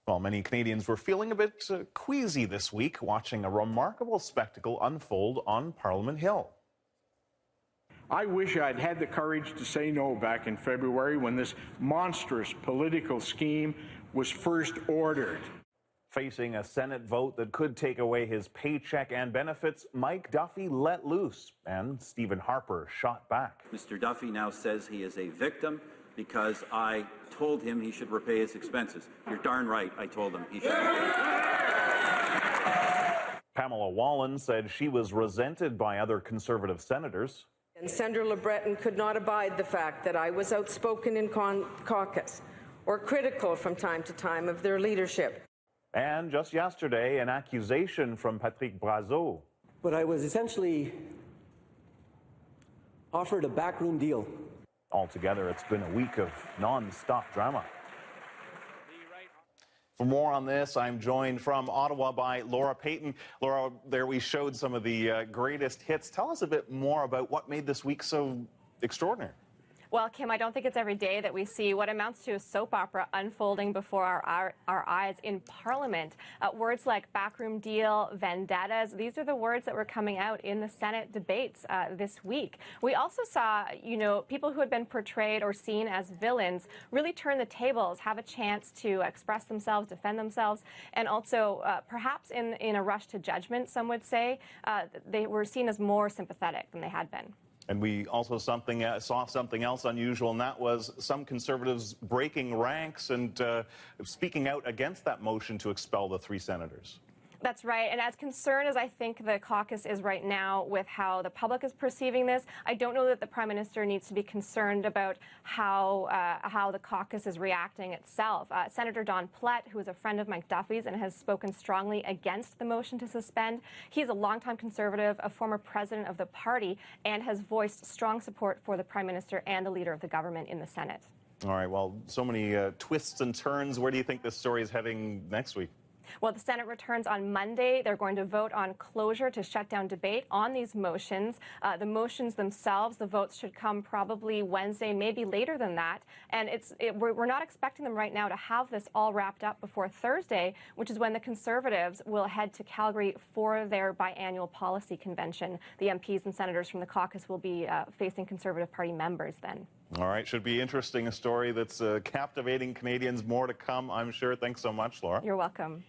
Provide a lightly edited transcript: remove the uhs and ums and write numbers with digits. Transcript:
Well, many Canadians were feeling a bit queasy this week watching a remarkable spectacle unfold on Parliament Hill. I wish I'd had the courage to say no back in February when this monstrous political scheme was first ordered. Facing a Senate vote that could take away his paycheck and benefits, Mike Duffy let loose, and Stephen Harper shot back. Mr. Duffy now says he is a victim because I told him he should repay his expenses. You're darn right, I told him he should repay. Pamela Wallin said she was resented by other Conservative senators. And Senator LeBreton could not abide the fact that I was outspoken in caucus or critical from time to time of their leadership. And just yesterday, an accusation from Patrick Brazeau. But I was essentially offered a backroom deal. Altogether, it's been a week of non-stop drama. For more on this, I'm joined from Ottawa by Laura Payton. Laura, there we showed some of the greatest hits. Tell us a bit more about what made this week so extraordinary. Well, Kim, I don't think it's every day that we see what amounts to a soap opera unfolding before our eyes in Parliament. Words like backroom deal, vendettas, these are the words that were coming out in the Senate debates this week. We also saw, people who had been portrayed or seen as villains really turn the tables, have a chance to express themselves, defend themselves, and also perhaps in a rush to judgment, some would say, they were seen as more sympathetic than they had been. And we also saw something else unusual, and that was some Conservatives breaking ranks and speaking out against that motion to expel the 3 senators. That's right. And as concerned as I think the caucus is right now with how the public is perceiving this, I don't know that the Prime Minister needs to be concerned about how the caucus is reacting itself. Senator Don Plett, who is a friend of Mike Duffy's and has spoken strongly against the motion to suspend, he's a longtime Conservative, a former president of the party, and has voiced strong support for the Prime Minister and the Leader of the government in the Senate. All right. Well, so many twists and turns. Where do you think this story is heading next week? Well, the Senate returns on Monday. They're going to vote on closure to shut down debate on these motions. The motions themselves, the votes should come probably Wednesday, maybe later than that. And we're not expecting them right now to have this all wrapped up before Thursday, which is when the Conservatives will head to Calgary for their biannual policy convention. The MPs and senators from the caucus will be facing Conservative Party members then. All right. Should be interesting. A story that's captivating Canadians. More to come, I'm sure. Thanks so much, Laura. You're welcome.